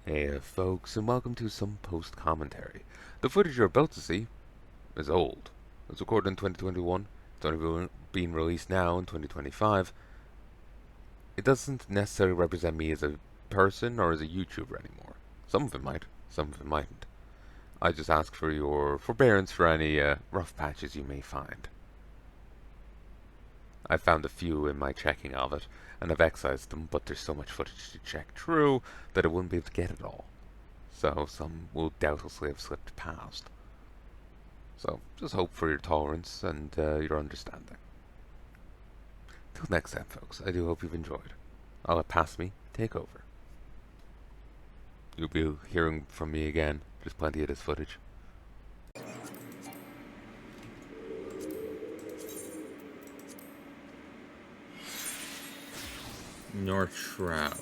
Hey folks, and welcome to some post-commentary. The footage you're about to see is old. It was recorded in 2021, it's only being released now in 2025. It doesn't necessarily represent me as a person or as a YouTuber anymore. Some of it might, some of it mightn't. I just ask for your forbearance for any rough patches you may find. I found a few in my checking of it, and I've excised them, but there's so much footage to check through that I wouldn't be able to get it all. So some will doubtlessly have slipped past. So just hope for your tolerance and your understanding. Till next time, folks, I do hope you've enjoyed. I'll let Past Me take over. You'll be hearing from me again. There's plenty of this footage. North Shroud.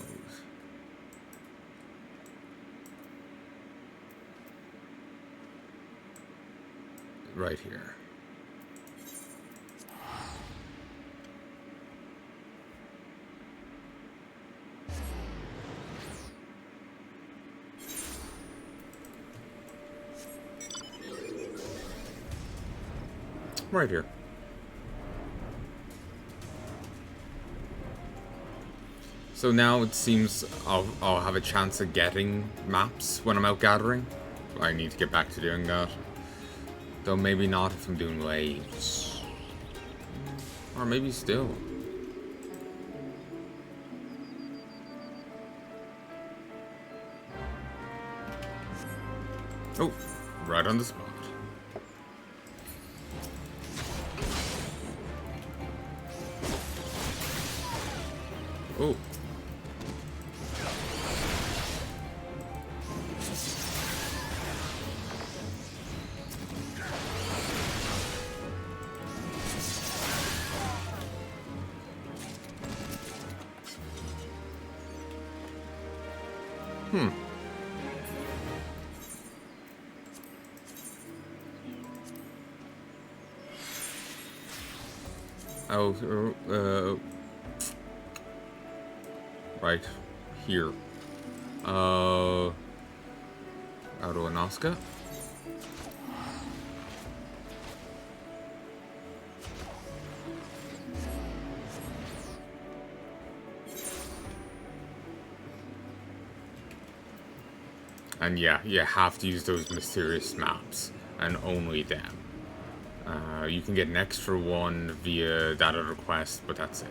Right here. Right here. So now it seems I'll have a chance of getting maps when I'm out gathering. I need to get back to doing that. Though maybe not if I'm doing waves. Or maybe still. Oh, right on the spot. Oh. Oh, right here. Out of Alaska. And yeah, you have to use those mysterious maps, and only them. You can get an extra one via that other quest, but that's it.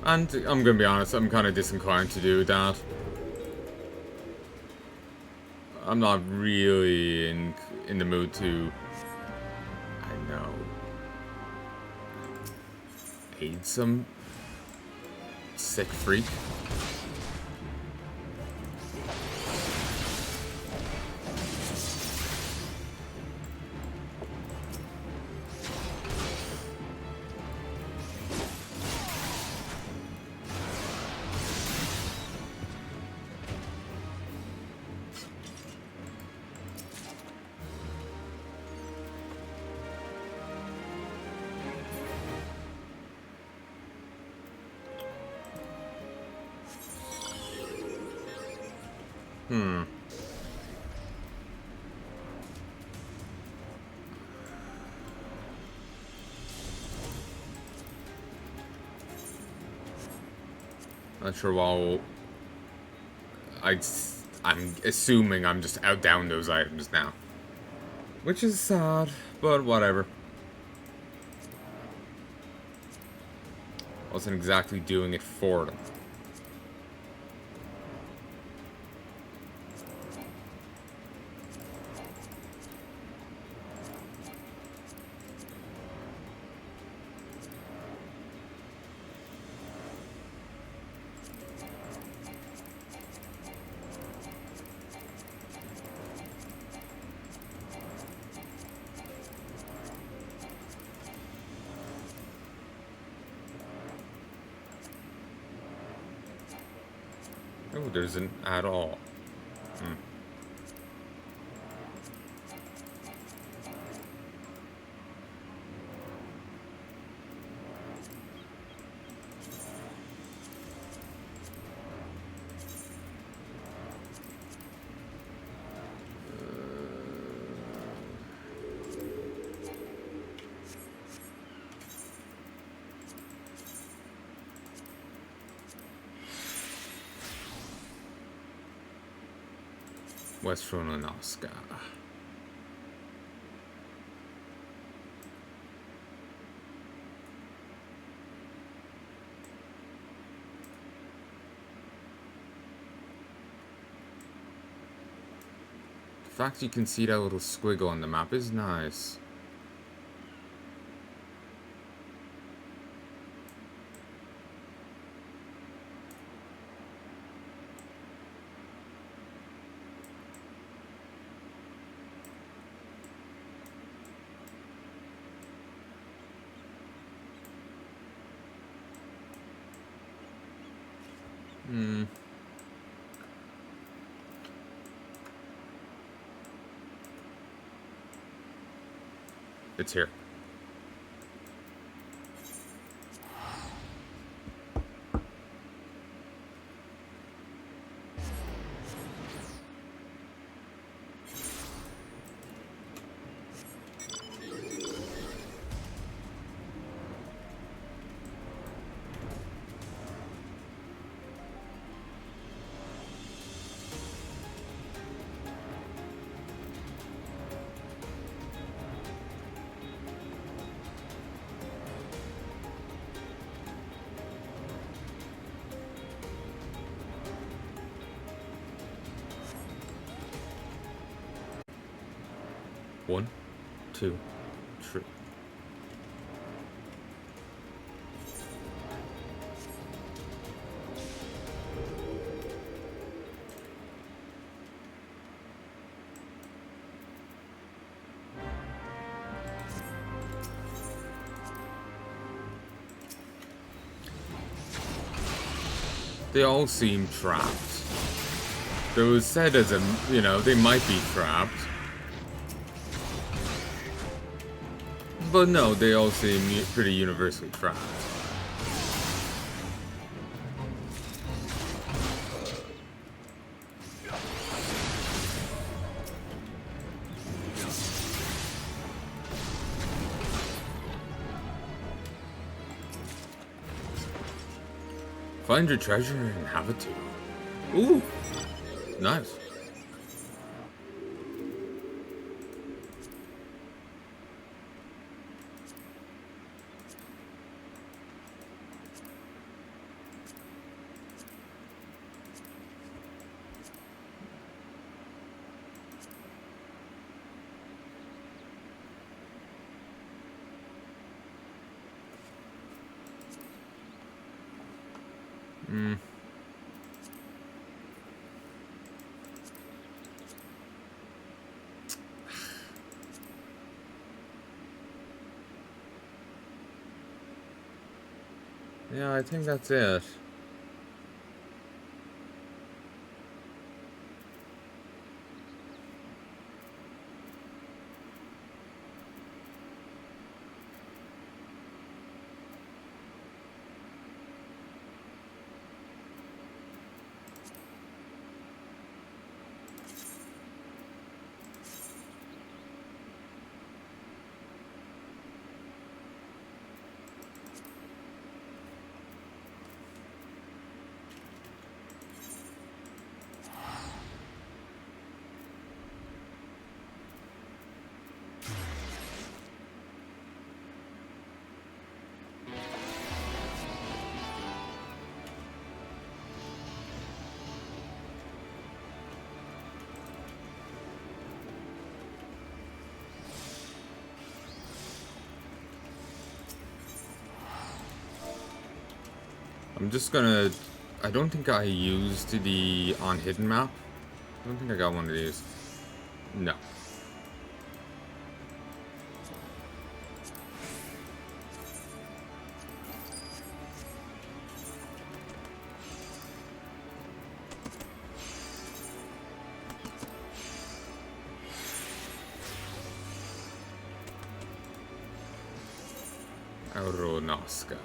And I'm gonna be honest, I'm kind of disinclined to do that. I'm not really in the mood to, I know, aid some sick freak. Not sure why. I'm assuming I'm just out down those items now. Which is sad, but whatever. Wasn't exactly doing it for them. Oh, there isn't at all. West Roanoska. The fact you can see that little squiggle on the map is nice. It's here. One, two, three. They all seem trapped. It was said as a, they might be trapped. But no, they all seem pretty universally trapped. Find your treasure and have it too. Ooh, nice. Yeah, I think that's it. I'm just gonna... I don't think I used the on hidden map. I don't think I got one of these. No. Aeronautica.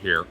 Here.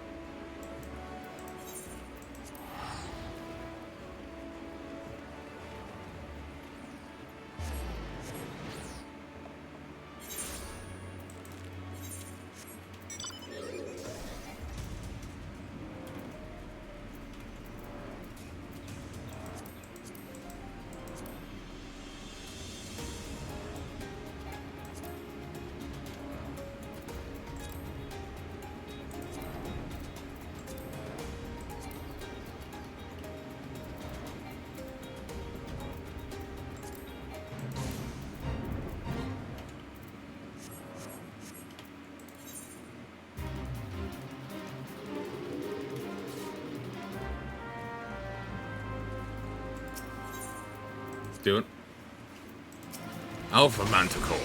Do it. Alpha Manticore.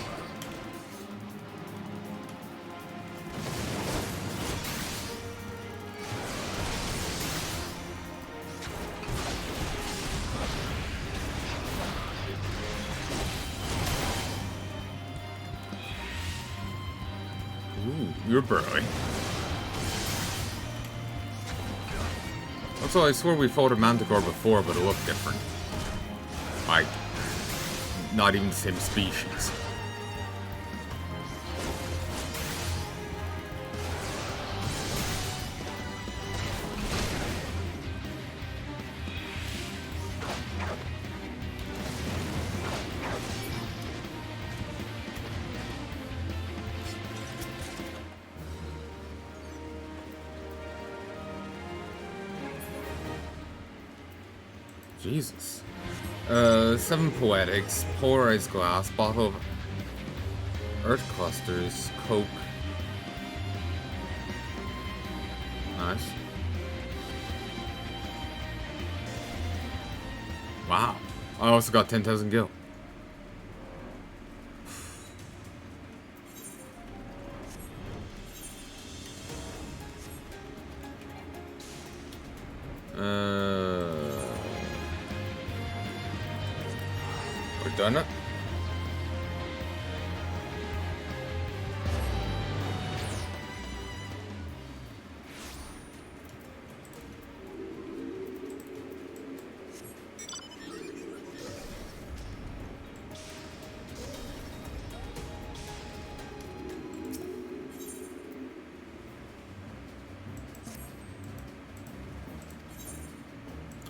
Ooh, you're burly. Also, I swear we fought a Manticore before, but it looked different. Like, not even the same species. Jesus. 7 poetics, polarized glass, bottle of earth clusters, coke. Nice. Wow. I also got 10,000 gil. We're done it.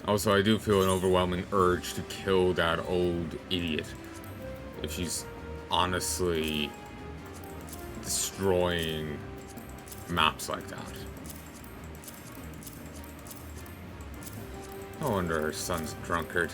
Also, I do feel an overwhelming urge to kill that old idiot. If she's honestly destroying maps like that. No wonder her son's a drunkard.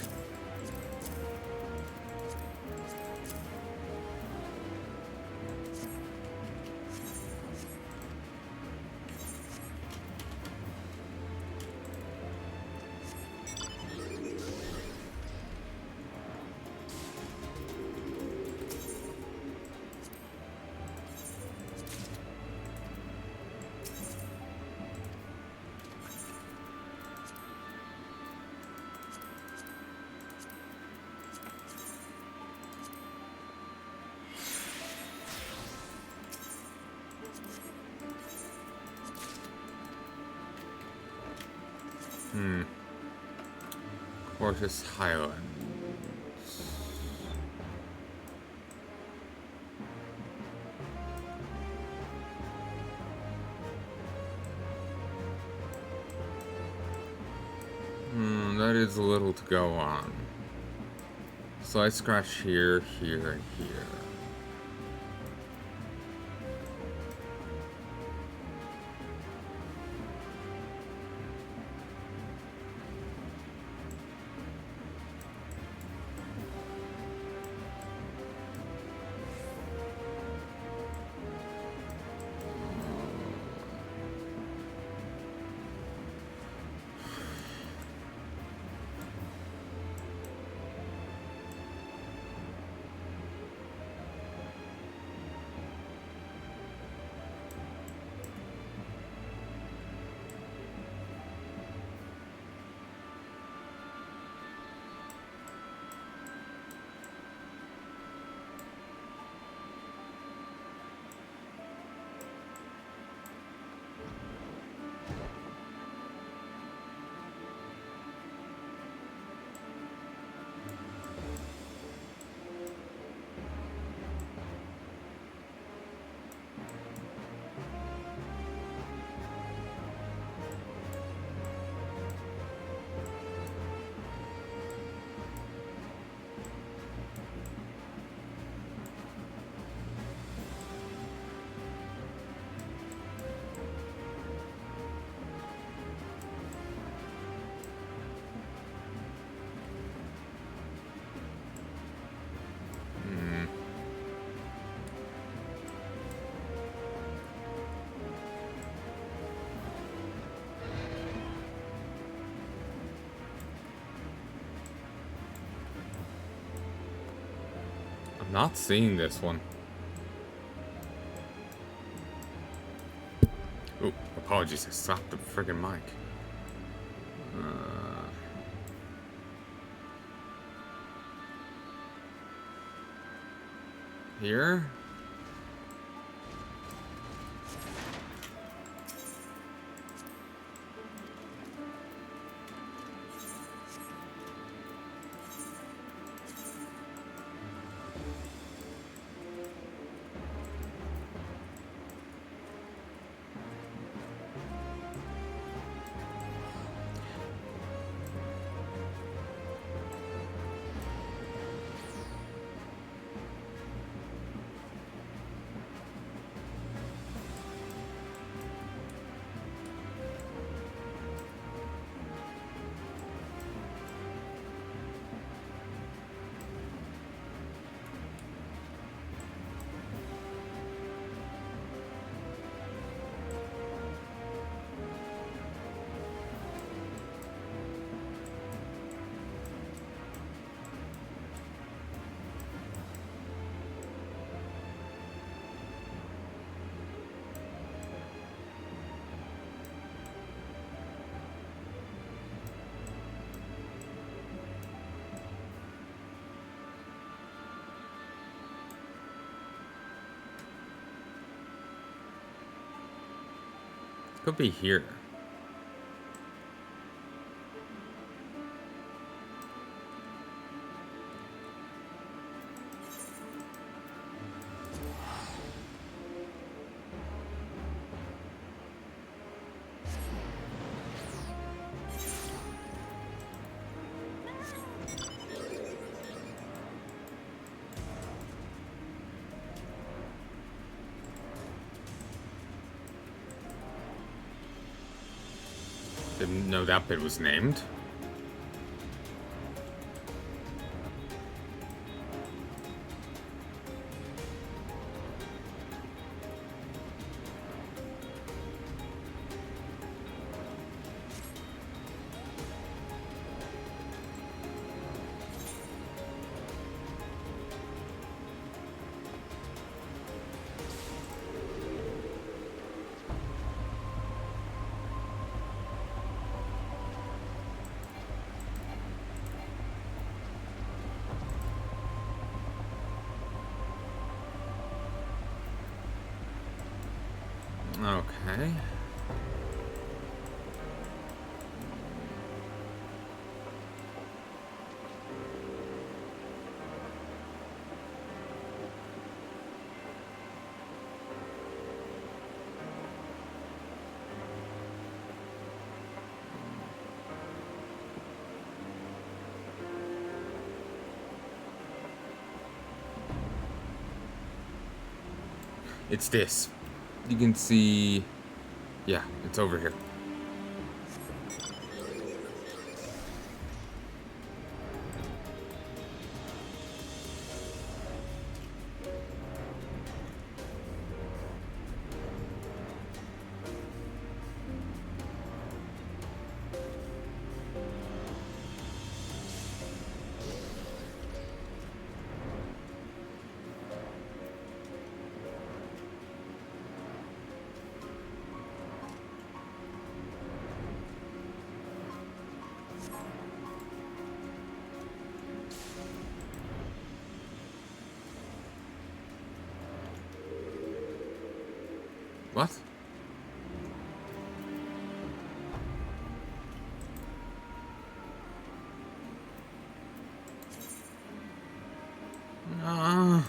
Quartus Highlands. That is a little to go on. So I scratch here, here, and here. Not seeing this one. Ooh, apologies, I slapped the friggin' mic. Here? Could be here. Didn't know that bit was named. Okay. It's this. You can see... Yeah, it's over here. What? Ah.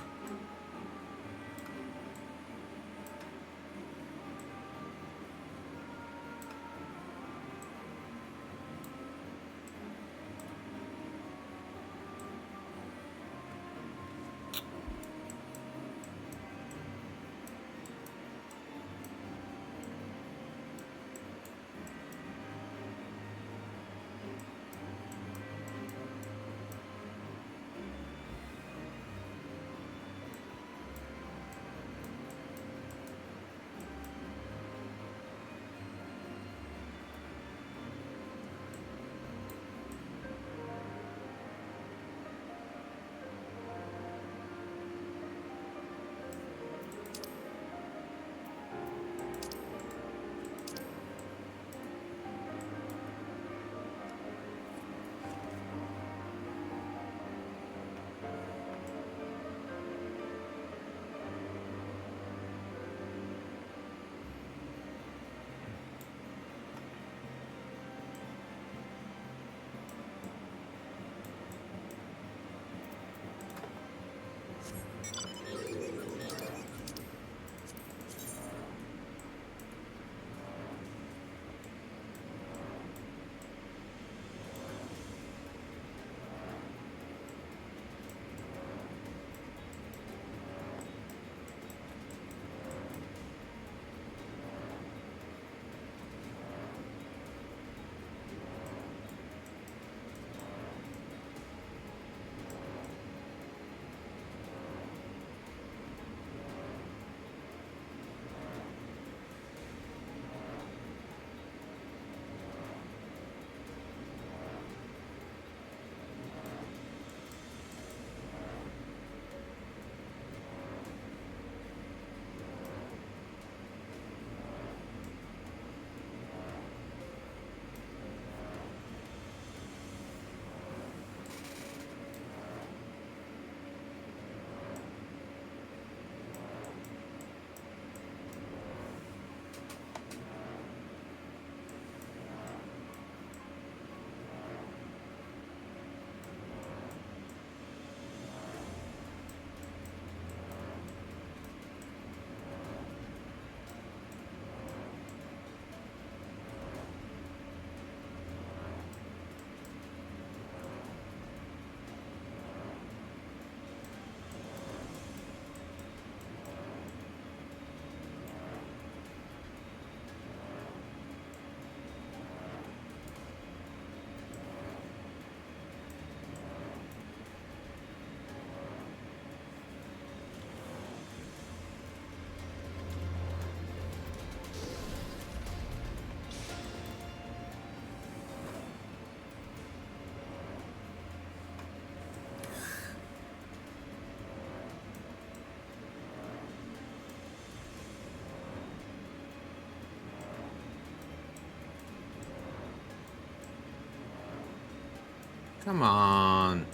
Come on.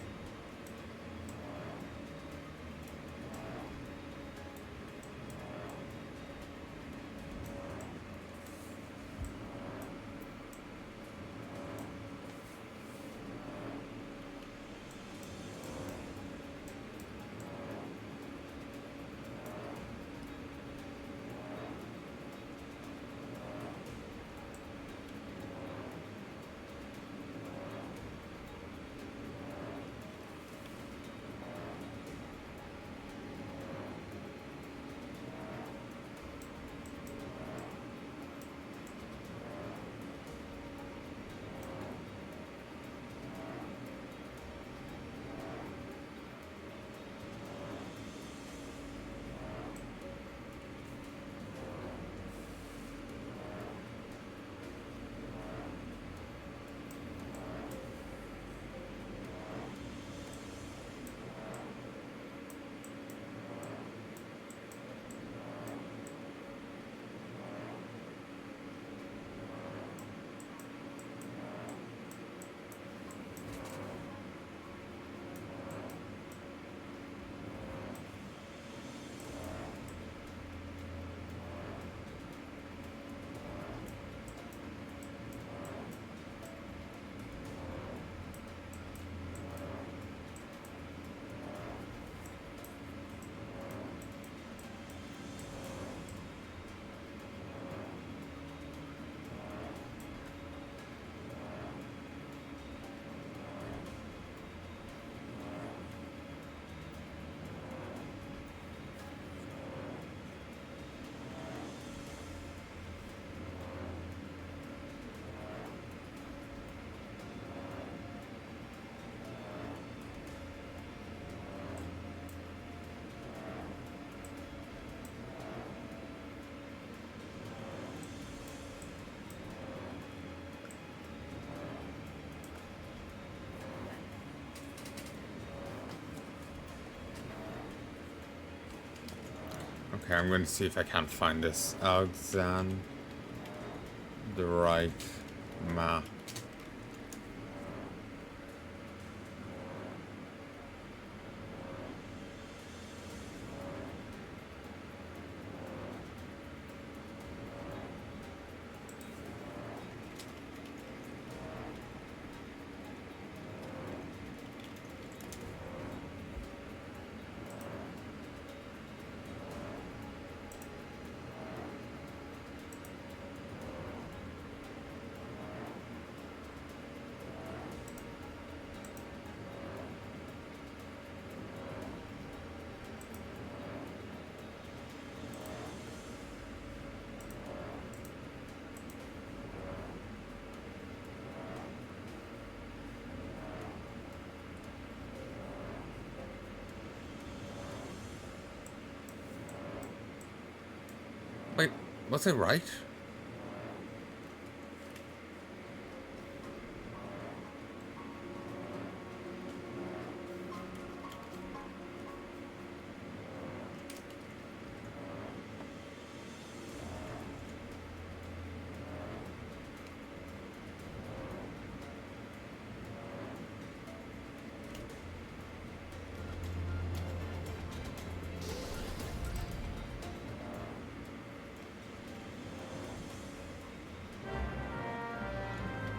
Okay, I'm going to see if I can't find this Alexander the right map. Wait, was I right?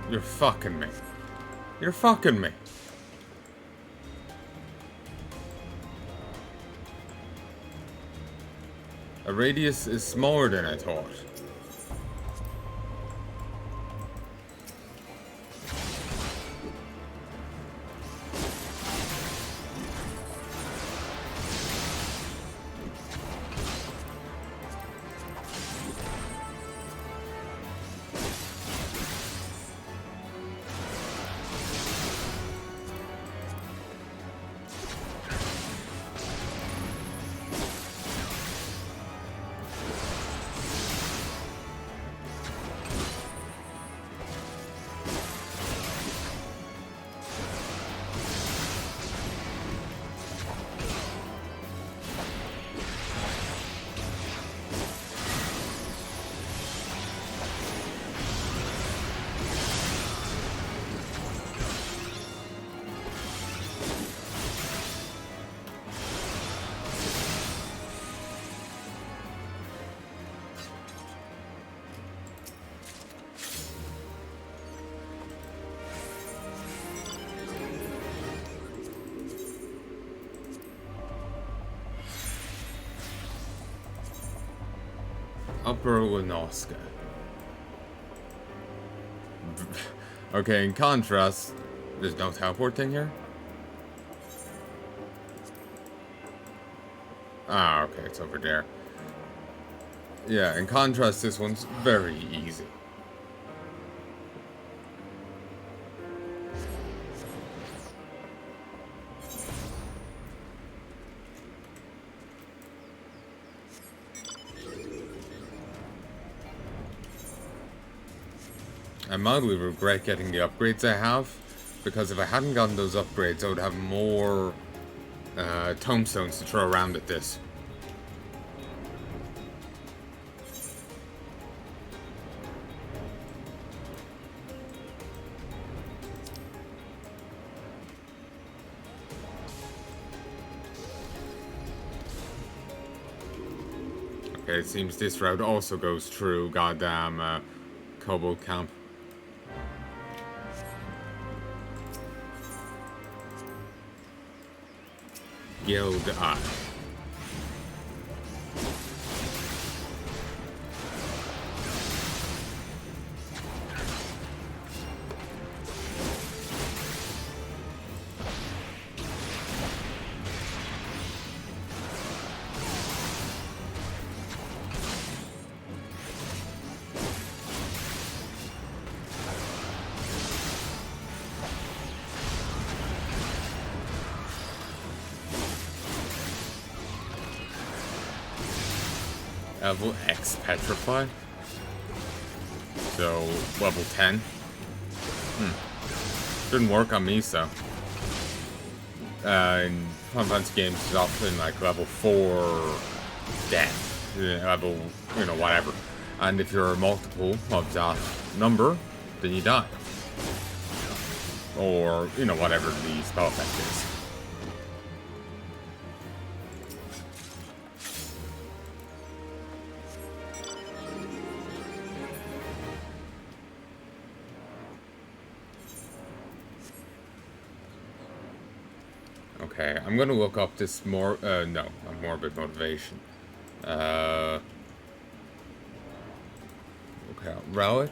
You're fucking me. You're fucking me. A radius is smaller than I thought. Upper Winoska. Okay, in contrast, there's no teleport thing here? Ah, okay, it's over there. Yeah, in contrast, this one's very easy. I mildly regret getting the upgrades I have, because if I hadn't gotten those upgrades, I would have more tombstones to throw around at this. Okay, it seems this route also goes through goddamn Kobold Camp. Guild Eye. Level X Petrify. So, level 10. Didn't work on me, so. In Final Fantasy games, it's often like level 4 death. Level, you know, whatever. And if you're a multiple of that number, then you die. Or, you know, whatever the spell effect is. Okay, I'm gonna look up this more, no, a morbid motivation. Okay, relic.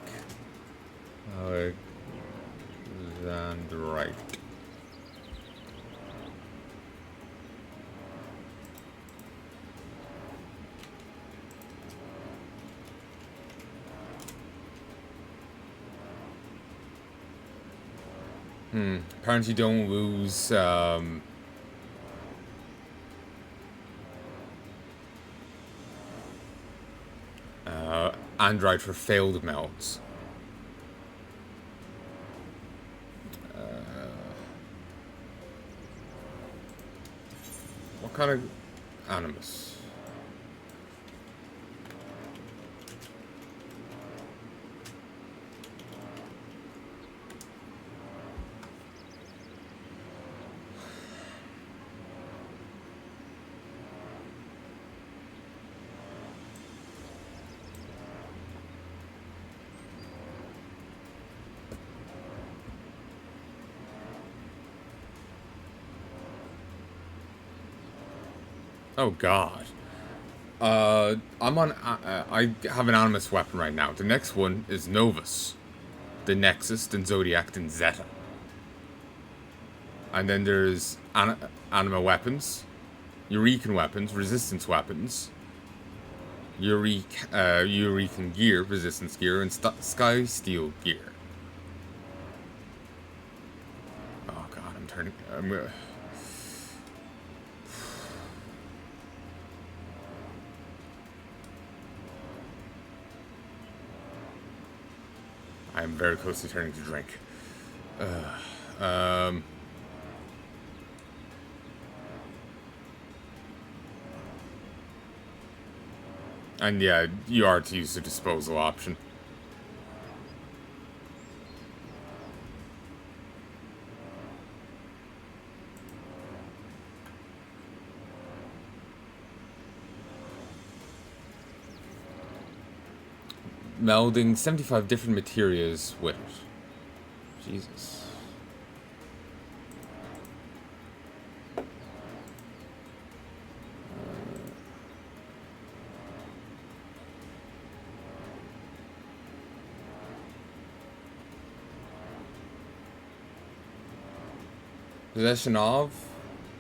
Alexandrite. Apparently don't lose, Android for failed melts. What kind of animus? Oh god. I'm on. I have an animus weapon right now. The next one is Novus, the Nexus, then Zodiac, then Zeta. And then there's anima weapons, Eurekan weapons, resistance weapons, Eurekan gear, resistance gear, and Sky Steel gear. Oh god, I'm turning. I'm very close to turning to drink. And yeah, you are to use the disposal option. Melding 75 different materials with it. Jesus. Possession of,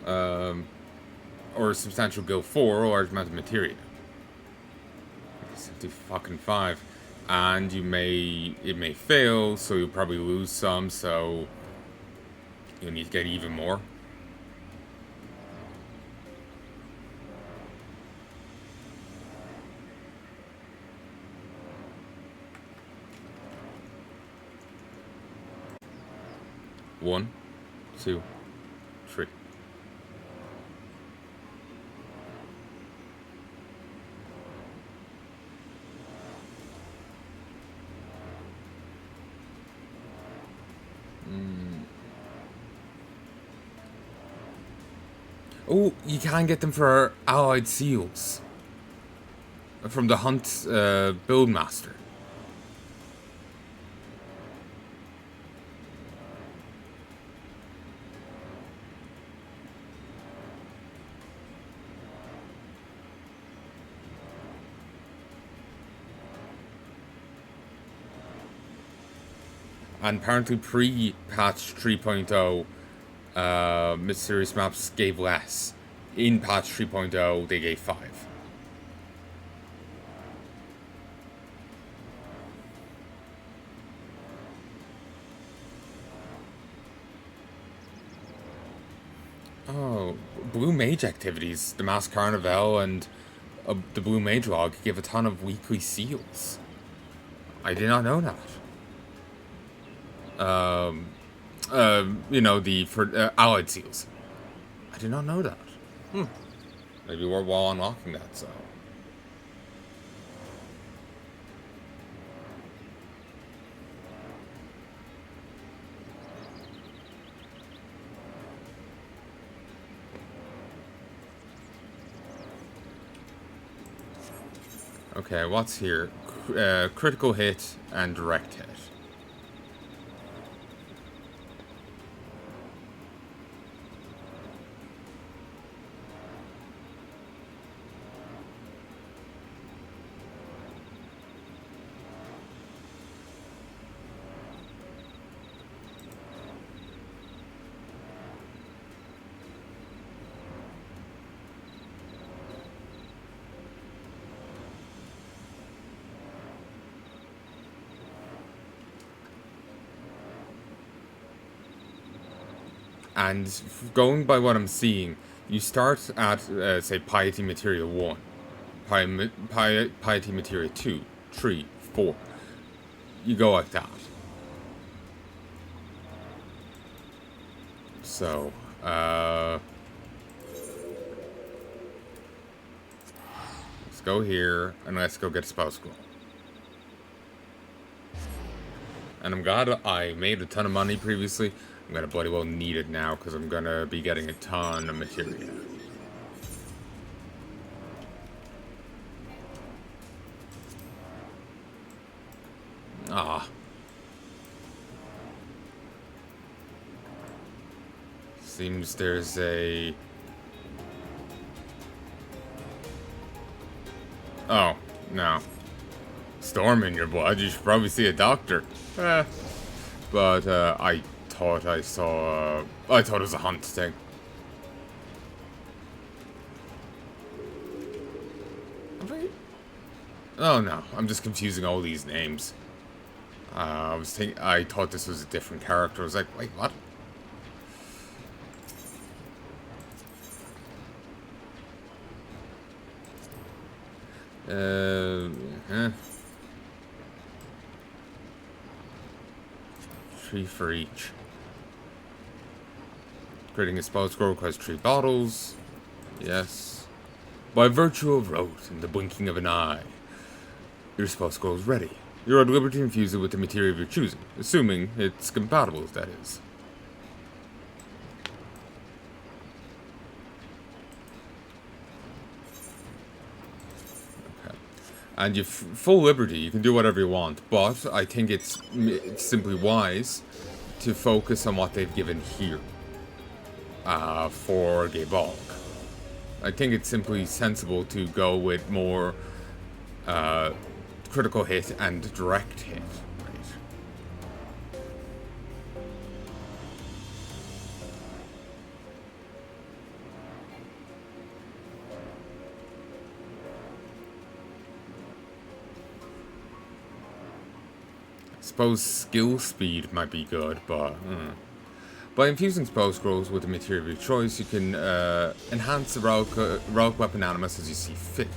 or substantial go for a large amount of materia. 75, and it may fail, so you'll probably lose some. So you'll need to get even more. One, two, three. Oh, you can get them for allied seals. From the Hunt Buildmaster. And apparently pre-patch 3.0, mysterious maps gave less. In patch 3.0, they gave 5. Oh, Blue Mage activities. The Mass Carnival and the Blue Mage log give a ton of weekly seals. I did not know that. For allied seals. I did not know that. Maybe we're well unlocking that, so. Okay, what's here? Critical hit and direct hit. And going by what I'm seeing, you start at, say, Piety Material 1, Piety Material 2, 3, 4. You go like that. So, let's go here, and let's go get a spell scroll. And I'm glad I made a ton of money previously. I'm gonna bloody well need it now, because I'm gonna be getting a ton of materia. Ah. Seems there's a... Oh, no. Storm in your blood, you should probably see a doctor. But, I thought I saw... I thought it was a hunt thing. Oh no, I'm just confusing all these names. I thought this was a different character. I was like, wait, what? Three for each. Creating a spell scroll requires 3 bottles. Yes. By virtue of rote and the blinking of an eye, your spell scroll is ready. You're at liberty to infuse it with the material of your choosing, assuming it's compatible, that is. Okay. And you've full liberty, you can do whatever you want, but I think it's simply wise to focus on what they've given here for Gabalg. I think it's simply sensible to go with more critical hit and direct hit. Right. Suppose skill speed might be good, but by infusing spell scrolls with the material of your choice, you can enhance the relic weapon animus as you see fit.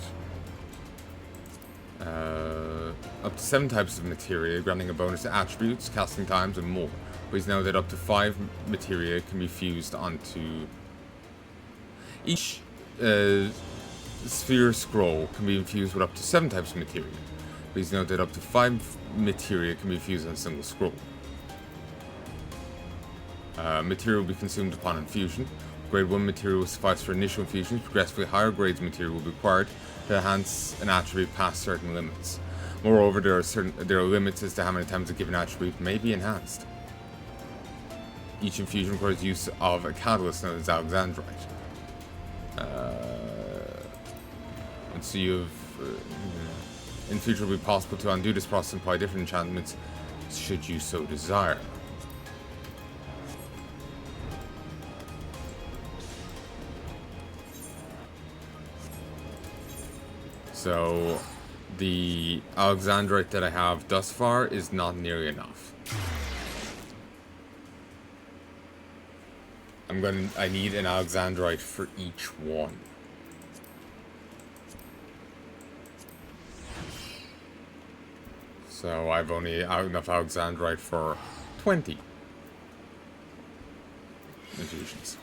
Up to 7 types of materia, granting a bonus to attributes, casting times, and more. Please know that up to 5 materia can be fused onto each sphere scroll can be infused with up to 7 types of materia. Please note that up to 5 materia can be fused on a single scroll. Material will be consumed upon infusion. Grade 1 material will suffice for initial infusions. Progressively higher grades of material will be required to enhance an attribute past certain limits. Moreover, there are limits as to how many times a given attribute may be enhanced. Each infusion requires use of a catalyst known as Alexandrite. And so in future it will be possible to undo this process and apply different enchantments should you so desire. So, the Alexandrite that I have thus far is not nearly enough. I need an Alexandrite for each one. So I've only enough Alexandrite for 20 infusions.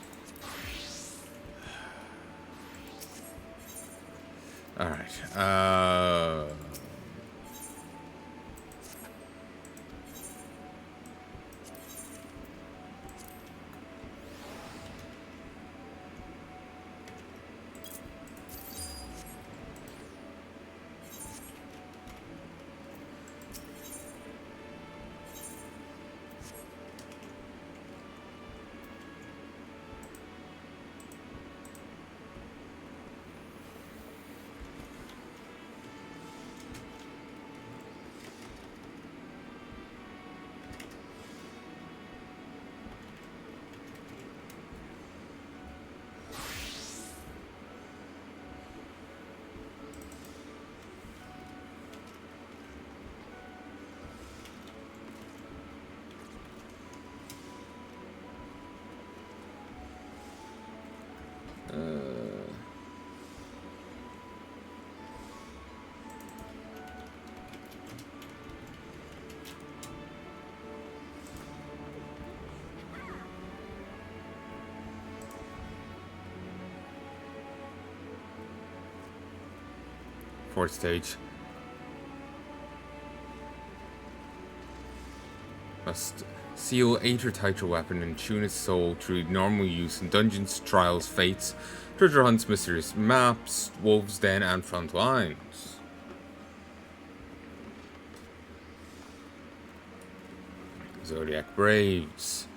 Alright, fourth stage. Must seal 8 or tighter weapon and tune its soul through normal use in dungeons, trials, fates, treasure hunts, mysterious maps, wolves' den, and front lines. Zodiac Braves.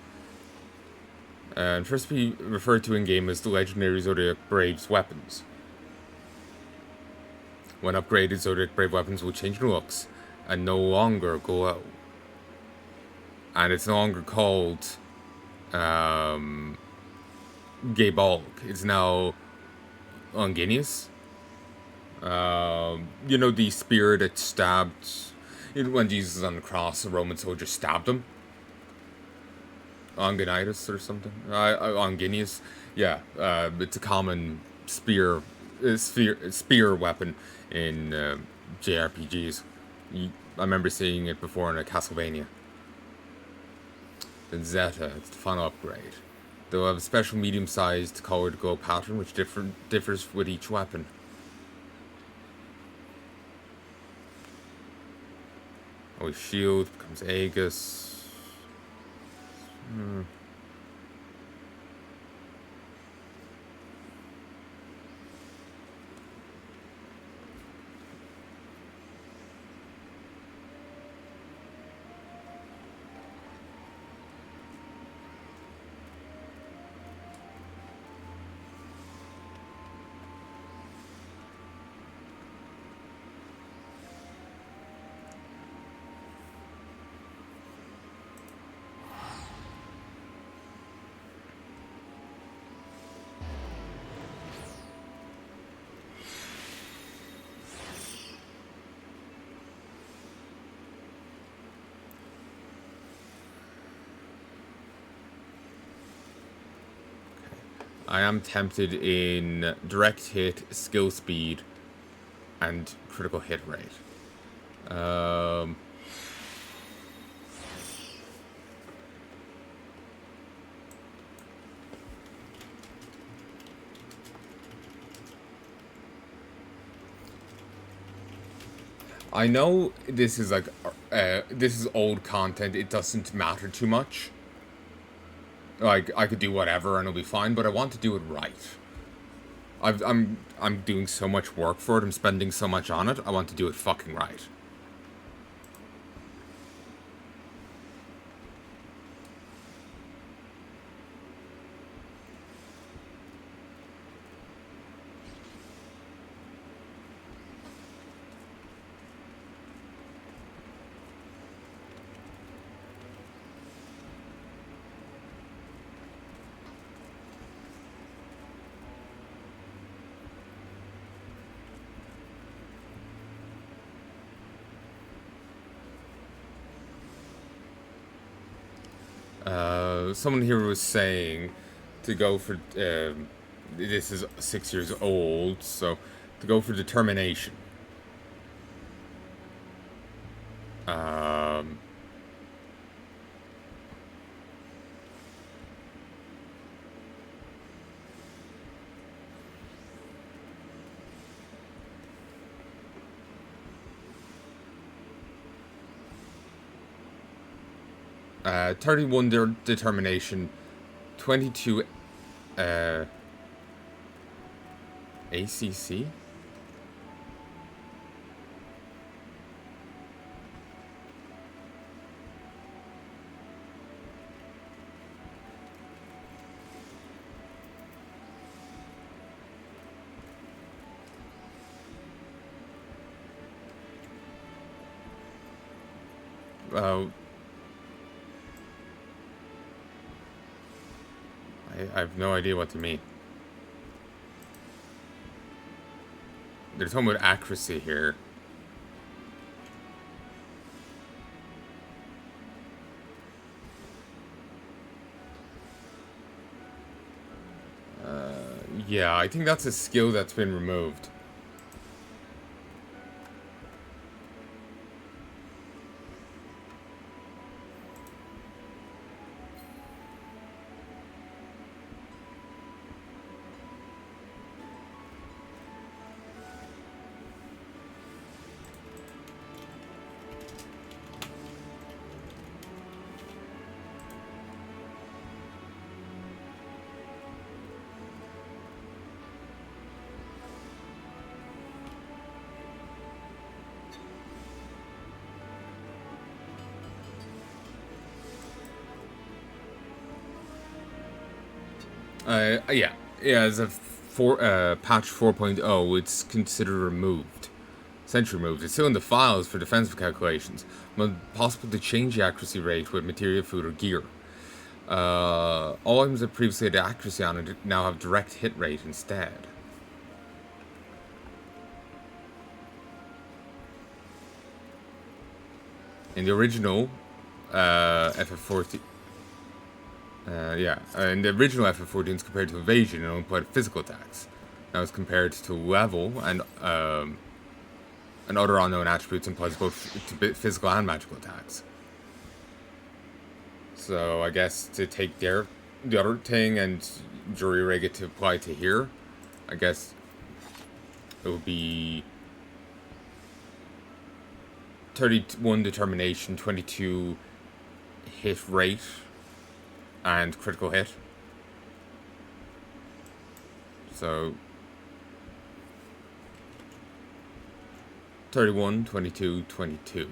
And first be referred to in game as the legendary Zodiac Braves weapons. When upgraded, Zodiac Brave weapons will change in looks and no longer glow. And it's no longer called Gay Bulk. It's now Longinius. You know the spear that stabbed... When Jesus was on the cross, a Roman soldier stabbed him? Longinius or something? Longinius? Yeah, it's a common spear weapon in JRPGs. I remember seeing it before in a Castlevania. Then Zeta, it's the final upgrade. They'll have a special medium-sized colored glow pattern which differs with each weapon. Always shield becomes Aegis. I am tempted in direct hit, skill speed, and critical hit rate. I know this is like, this is old content. It doesn't matter too much. Like, I could do whatever and it'll be fine, but I want to do it right. I'm doing so much work for it. I'm spending so much on it. I want to do it fucking right. Someone here was saying to go for, this is 6 years old, so to go for determination. Uh, 31 determination, 22 ACC? I have no idea what to mean. They're talking about accuracy here. Yeah, I think that's a skill that's been removed. Yeah, as a patch 4.0, it's considered removed. Essentially removed. It's still in the files for defensive calculations, but possible to change the accuracy rate with material, food, or gear. All items that previously had accuracy on it now have direct hit rate instead. In the original FF14, in the original FF14s compared to evasion, it only applied physical attacks. Now it's compared to level and other unknown attributes implies both to physical and magical attacks. So I guess to take the other thing and jury rig it to apply to here, I guess it would be 31 determination, 22 hit rate, and critical hit. So 31, 22, 22.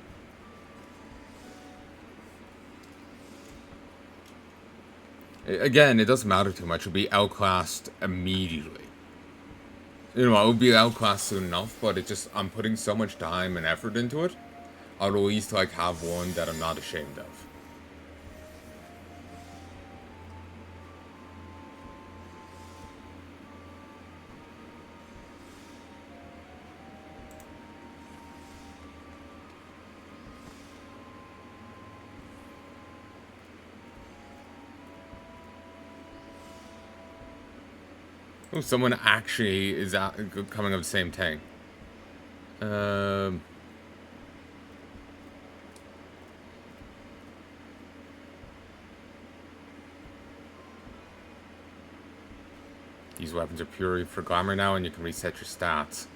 Again, it doesn't matter too much. It'll be outclassed immediately. You know, it would be outclassed soon enough, but I'm putting so much time and effort into it. I'd at least like have one that I'm not ashamed of. Oh, someone actually is coming of the same thing. These weapons are purely for glamour now, and you can reset your stats.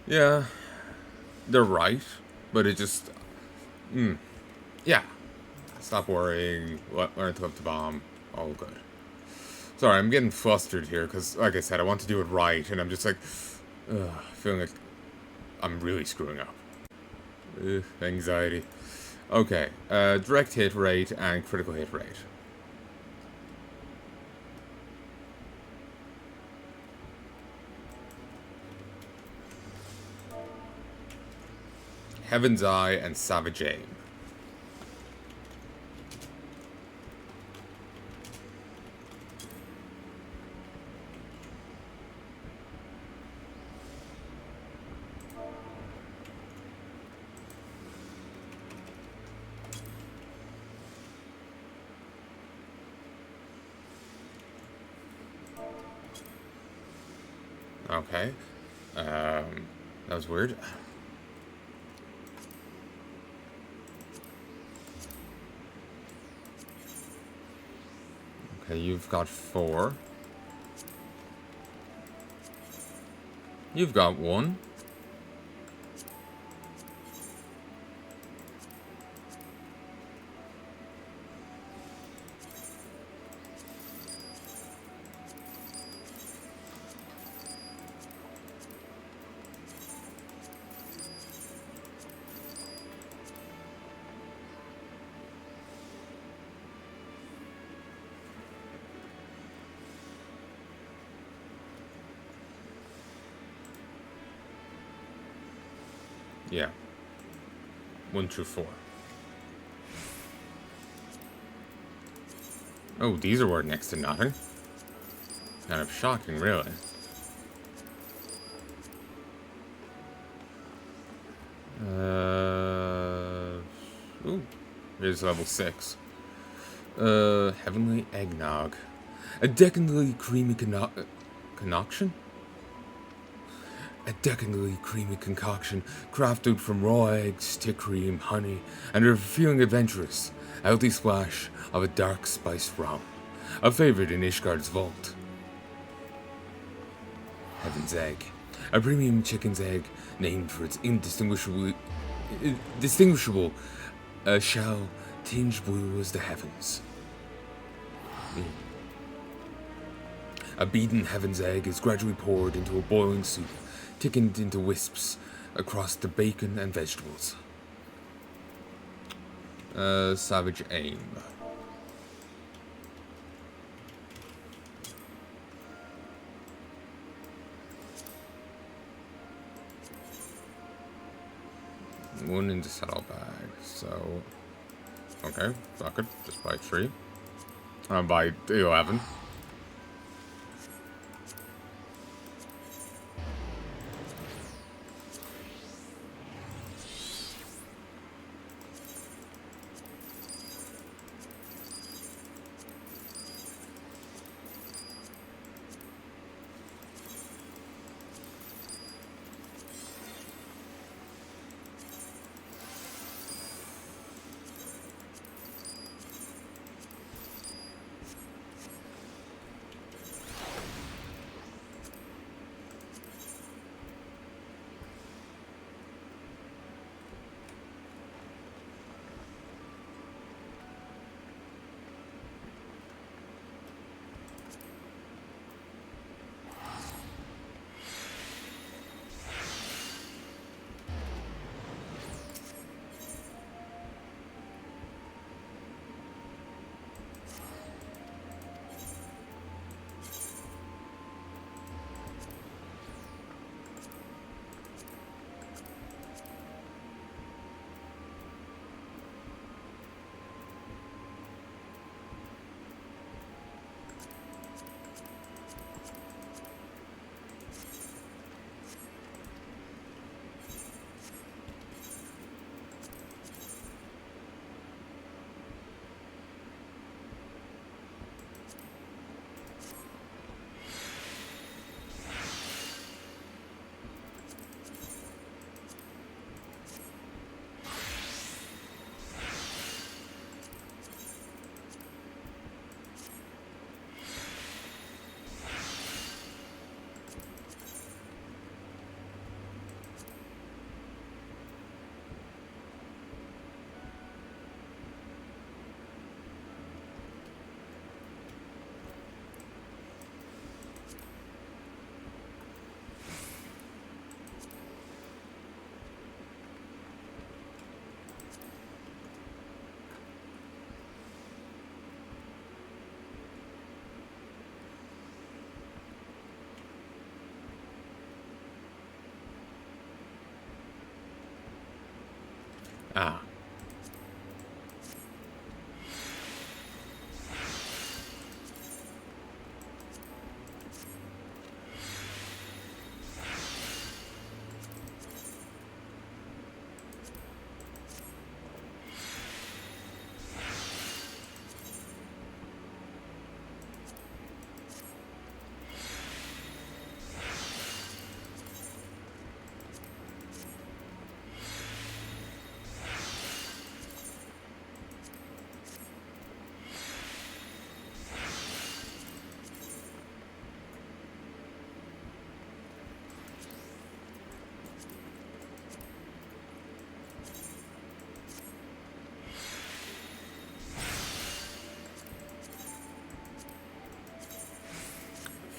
Yeah, they're right, but it just... yeah. Stop worrying, learn to lift the bomb, all good. Sorry, I'm getting flustered here, because, like I said, I want to do it right, and I'm just like, feeling like I'm really screwing up. Anxiety. Okay, direct hit rate and critical hit rate. Heaven's Eye and Savage Aim. Okay. That was weird. Okay, you've got 4. You've got 1. Yeah. 1 through 4. Oh, these are worth next to nothing. Kind of shocking, really. Ooh. Here's level 6. Heavenly Eggnog. A decadently creamy concoction? A decadently creamy concoction crafted from raw eggs, thick cream, honey, and a feeling adventurous, healthy splash of a dark spiced rum. A favorite in Ishgard's vault. Heaven's Egg. A premium chicken's egg named for its distinguishable shell tinged blue as the heavens. A beaten heaven's egg is gradually poured into a boiling soup, thickened into wisps across the bacon and vegetables. Savage Aim. One in the saddlebag, so... Okay, fuck it, just buy 3. I'll buy 11. Ah.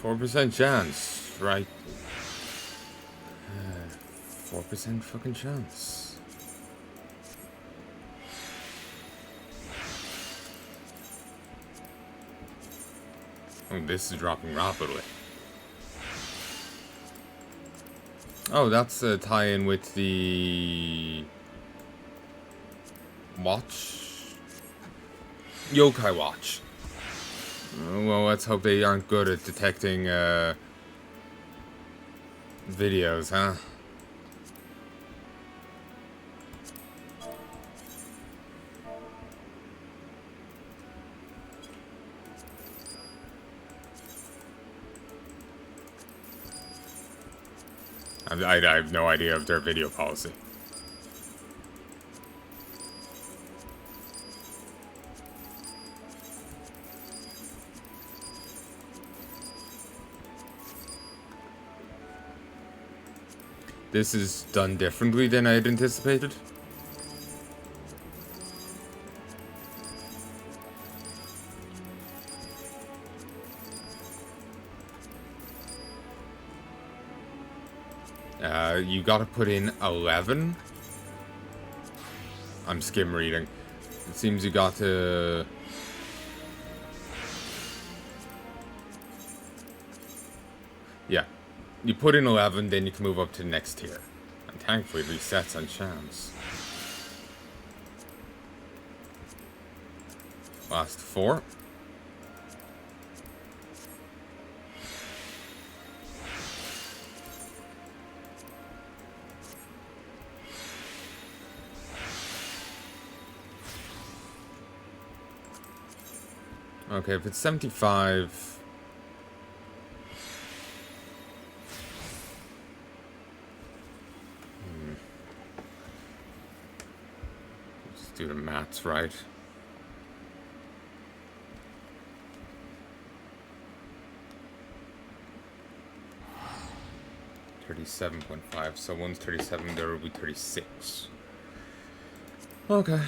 %4 chance, right? 4% fucking chance. Oh, this is dropping rapidly. Oh, that's a tie-in with the watch? Yokai watch. Well, let's hope they aren't good at detecting videos, huh? I have no idea of their video policy. This is done differently than I had anticipated. You gotta put in 11. I'm skim reading. It seems you got to... Yeah. You put in 11, then you can move up to the next tier. And thankfully it resets on chance. Last 4. Okay, if it's 75... Let's do the maths right. $37.5, so one's 37, there will be 36. Okay.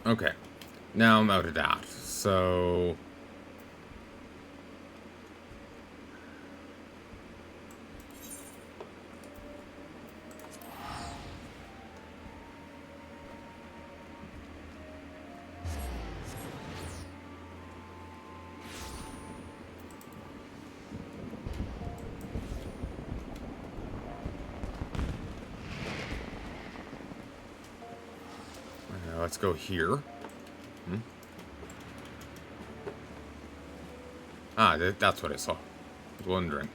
Okay, now I'm out of that, so... Let's go here. Ah, that's what I saw. I was wondering.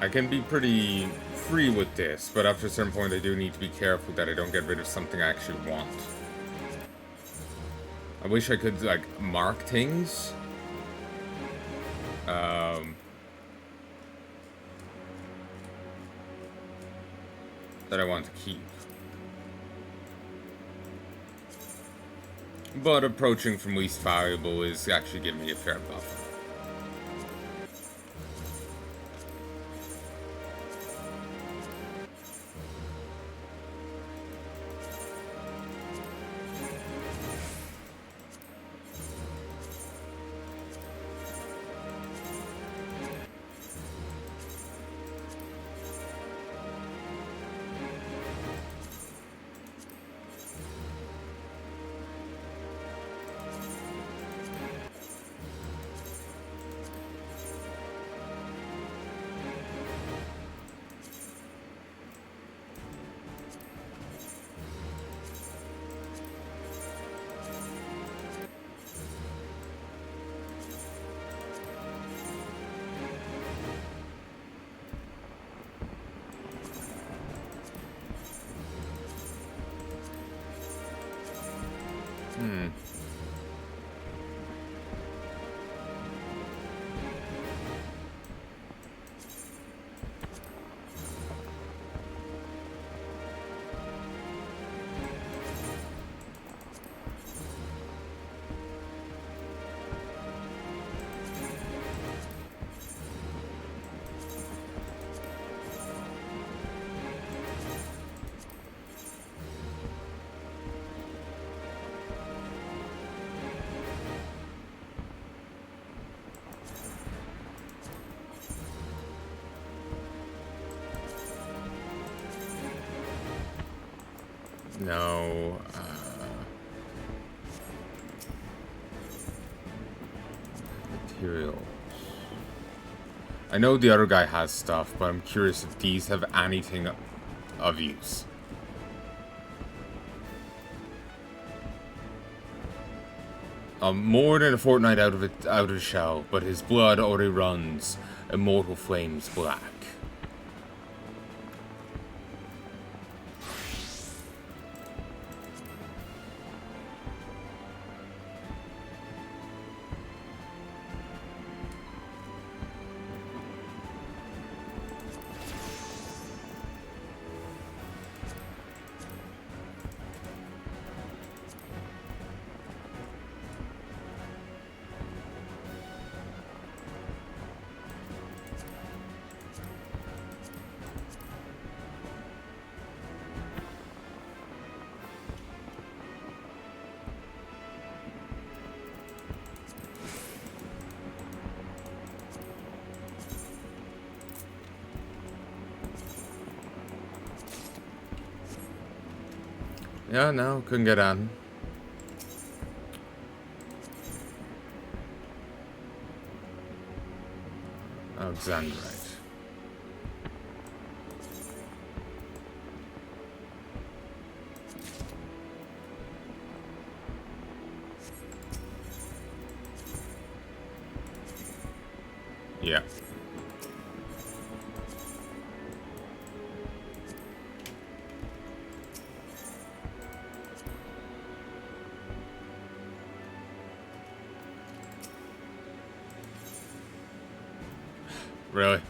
I can be pretty free with this, but after a certain point I do need to be careful that I don't get rid of something I actually want. I wish I could, like, mark things. That I want to keep. But approaching from least valuable is actually giving me a fair buffer. No, materials. I know the other guy has stuff, but I'm curious if these have anything of use. More than a fortnight out of the shell, but his blood already runs immortal flames black. Yeah, no, couldn't get on. Alexandrite. Yeah. Really?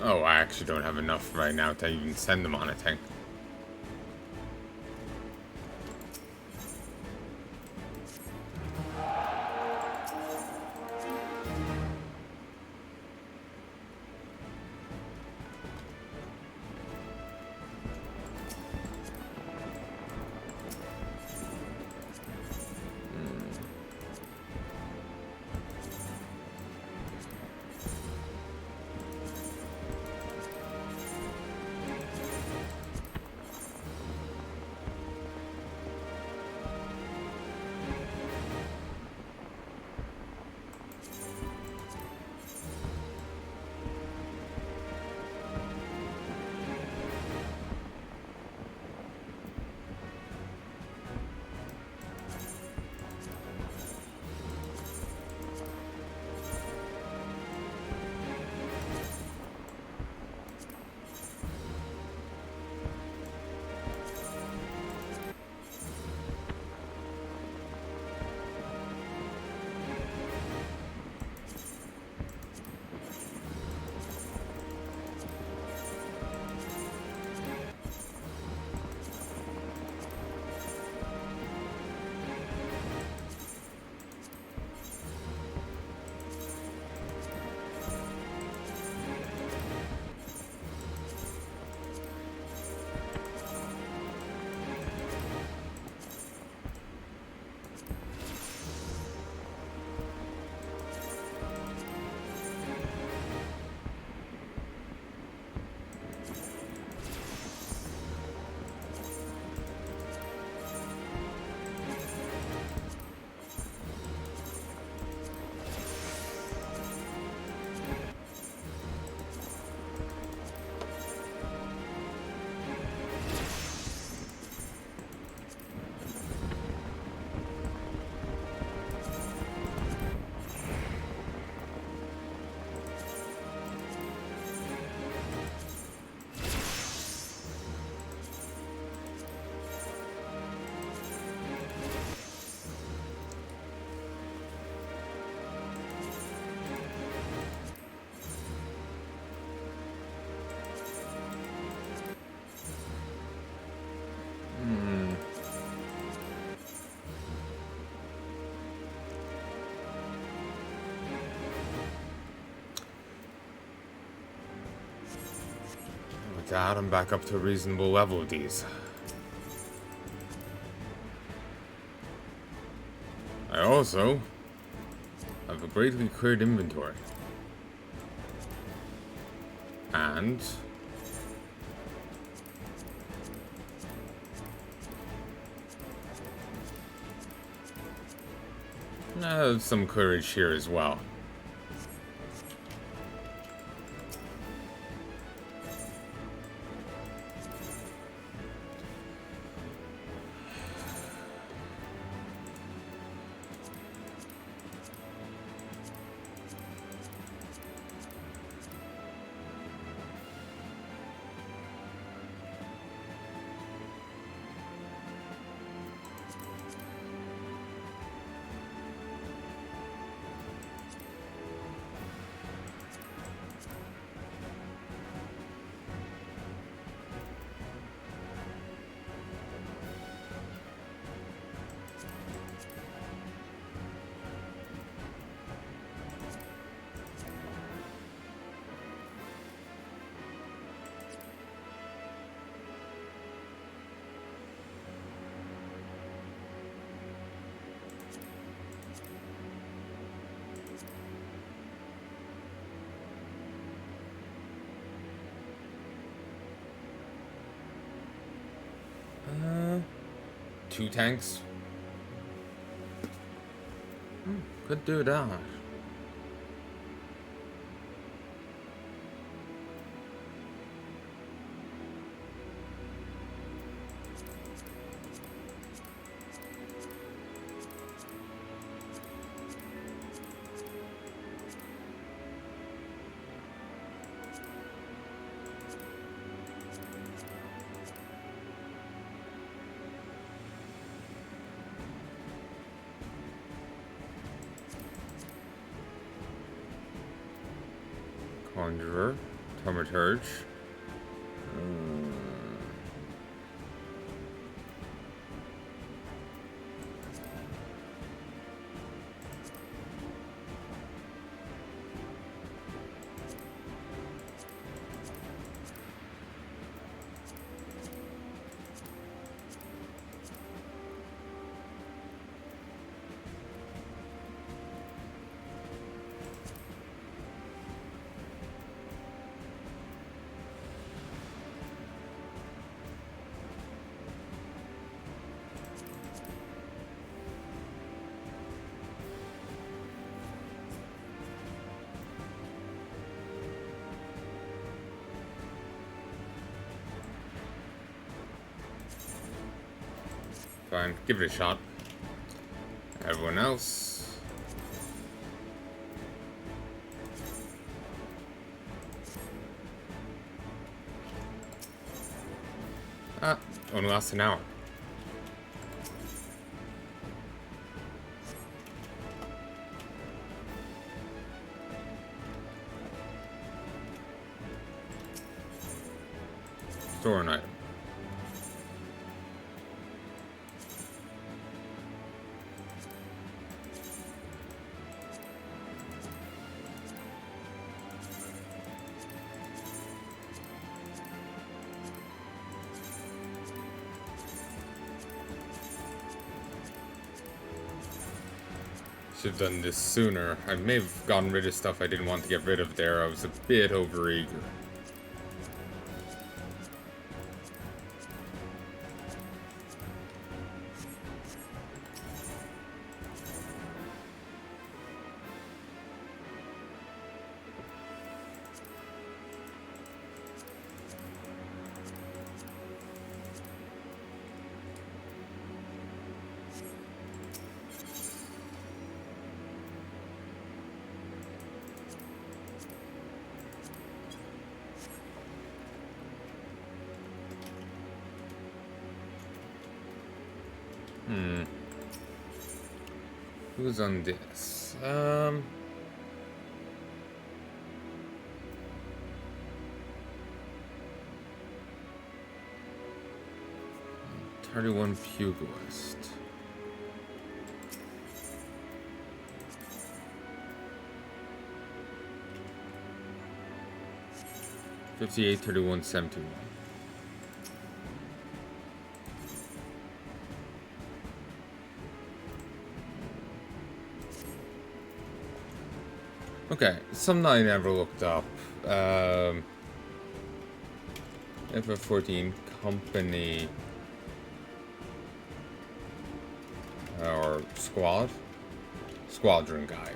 Oh, I actually don't have enough right now to even send them on a thing. With that, I'm back up to a reasonable level of these. I also have a greatly cleared inventory. And some courage here as well. Two tanks? Could do that. Conjurer, Thaumaturge. Fine, give it a shot. Everyone else. Ah, only lasts an hour. Store an item. Should have done this sooner. I may have gotten rid of stuff I didn't want to get rid of there. I was a bit overeager. Who's on this? 31 Pugilist. $58, 31, 71. Okay, something I never looked up. FF14 company or squadron guide.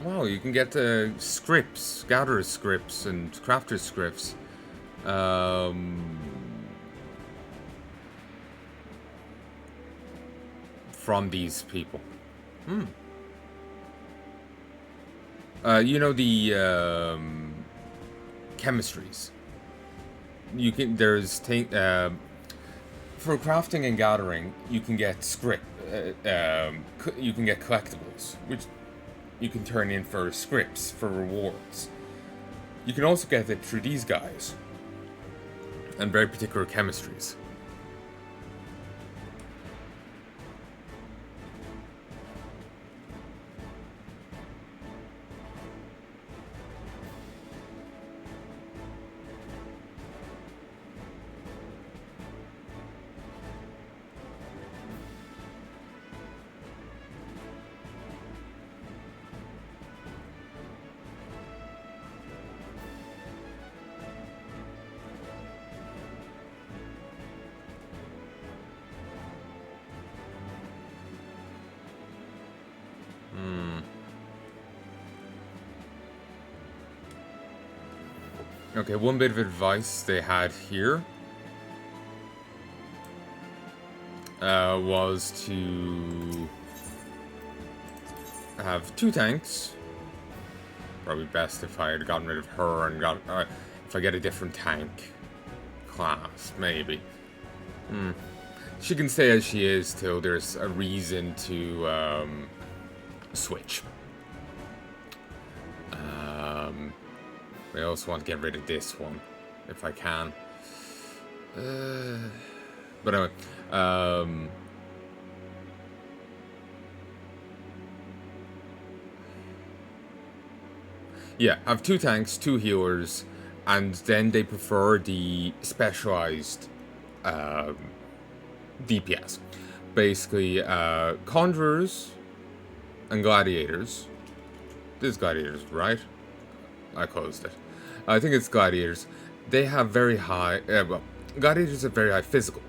Wow, you can get scripts, gatherer's scripts, and crafter's scripts. From these people. You know the chemistries. You can for crafting and gathering, you can get you can get collectibles, which you can turn in for scripts for rewards. You can also get it through these guys and very particular chemistries. Okay, one bit of advice they had here was to have 2 tanks. Probably best if I had gotten rid of her and if I get a different tank class, maybe. She can stay as she is till there's a reason to switch. I also want to get rid of this one, if I can. But anyway, yeah, I have 2 tanks, 2 healers, and then they prefer the specialized DPS. Basically, conjurers and gladiators. This is gladiators, right? I closed it. I think it's gladiators. They have very high... gladiators have very high physical.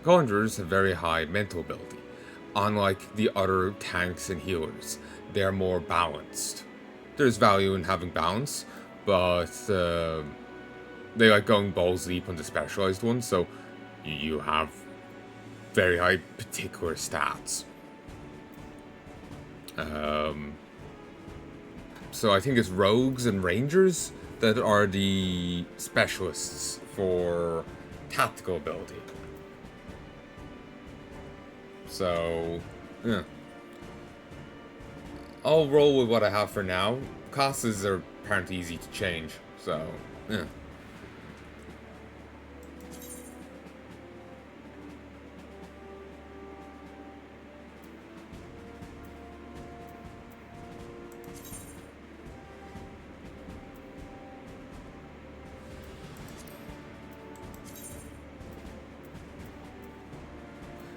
Conjurers have very high mental ability. Unlike the other tanks and healers, they're more balanced. There's value in having balance, but they like going balls deep on the specialized ones, so you have very high particular stats. So I think it's rogues and rangers that are the specialists for tactical ability. So, yeah. I'll roll with what I have for now. Classes are apparently easy to change, so, yeah.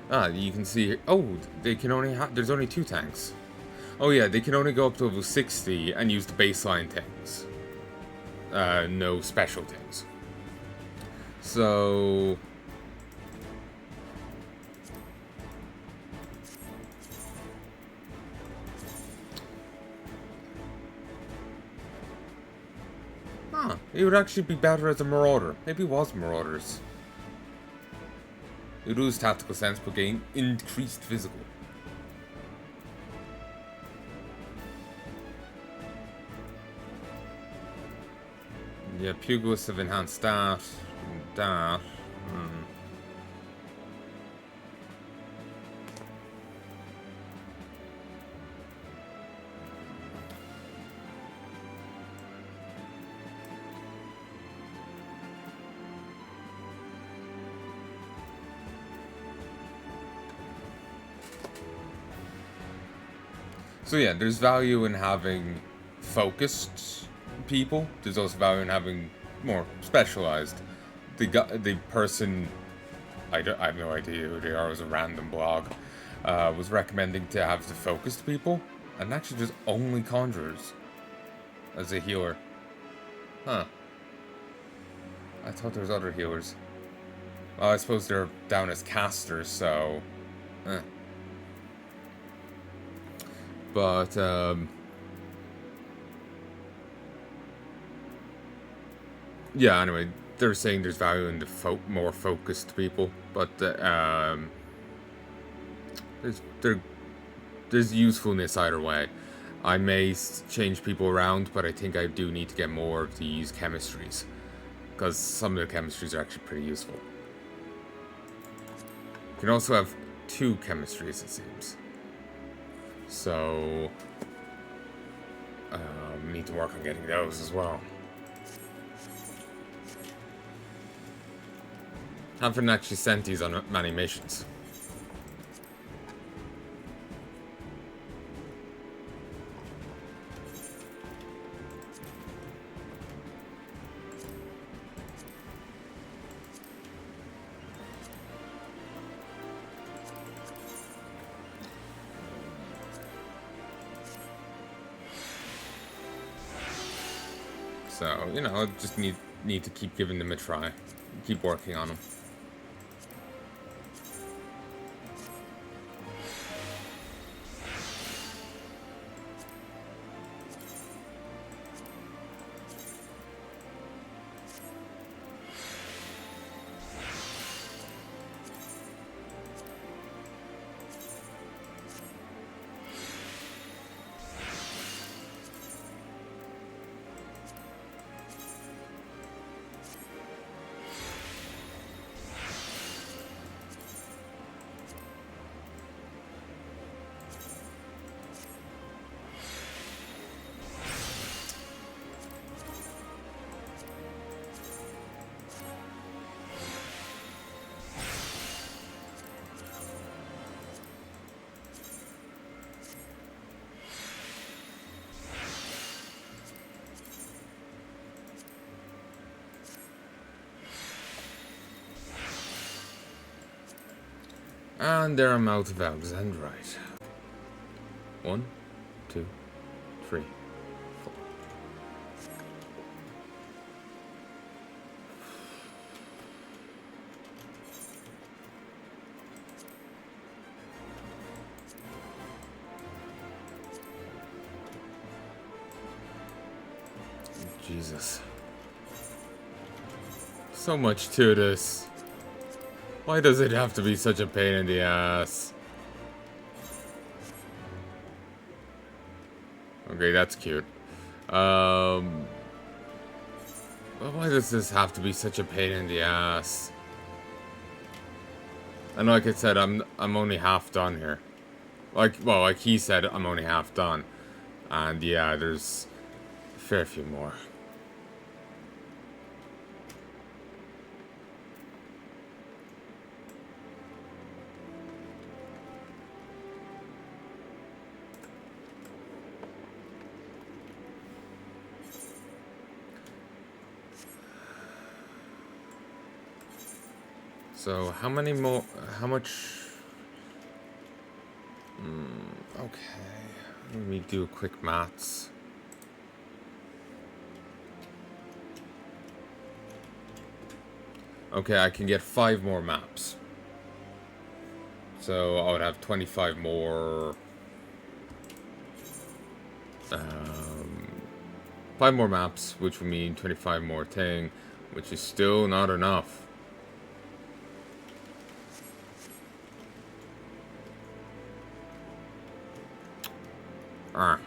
Ah, you can see... Oh, they can only have... There's only 2 tanks. Oh yeah, they can only go up to level 60 and use the baseline things. No special things. So... Huh, it would actually be better as a marauder. Maybe it was marauders. You lose tactical sense but gain increased physical. Yeah, pugilists have enhanced that. That. So yeah, there's value in having focused people. There's also value in having more specialized. The person, I have no idea who they are, it was a random blog, was recommending to have the focused people, and actually there's only conjurers as a healer. Huh. I thought there was other healers. Well, I suppose they're down as casters, so... But, yeah, anyway, they're saying there's value in the more focused people, but there's there's usefulness either way. I may change people around, but I think I do need to get more of these chemistries, because some of the chemistries are actually pretty useful. You can also have 2 chemistries, it seems. So, need to work on getting those as well. Haven't actually sent these on many missions. So, you know, I just need to keep giving them a try. Keep working on them. And there I'm out of Alexandrite. 1, 2, 3, 4. Jesus. So much to this. Why does it have to be such a pain in the ass? Okay, that's cute. But why does this have to be such a pain in the ass? And like I said, I'm only half done here. Like he said, I'm only half done. And yeah, there's a fair few more. So, how many more? How much? Okay. Let me do quick maths. Okay, I can get 5 more maps. So, I would have 25 more. 5 more maps, which would mean 25 more thing, which is still not enough. Ah.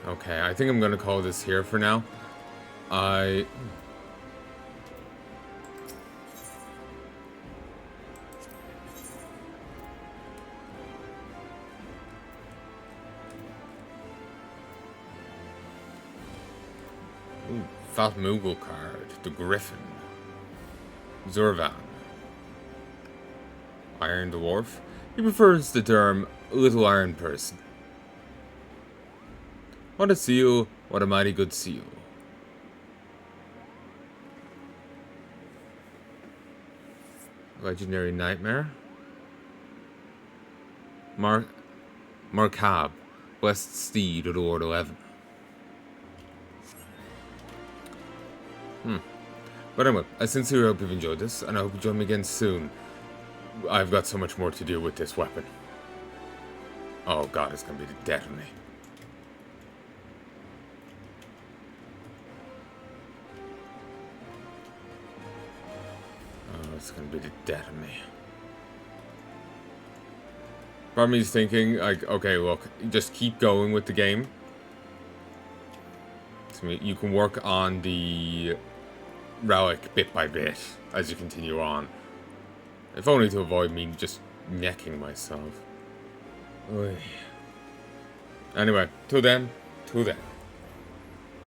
Okay, I think I'm gonna call this here for now. Ooh, Fat Moogle card. The Griffin. Zurvan. Iron Dwarf. He prefers the term Little Iron Person. What a seal, what a mighty good seal. Legendary Nightmare. Markab. West Steed of the Lord 11. But anyway, I sincerely hope you've enjoyed this, and I hope you join me again soon. I've got so much more to do with this weapon. Oh god, it's gonna be the death of me. Oh, it's gonna be the death of me. Part of me is thinking, like, okay, look, just keep going with the game. So you can work on the relic bit by bit as you continue on. If only to avoid me just necking myself. Oy. Anyway, till then.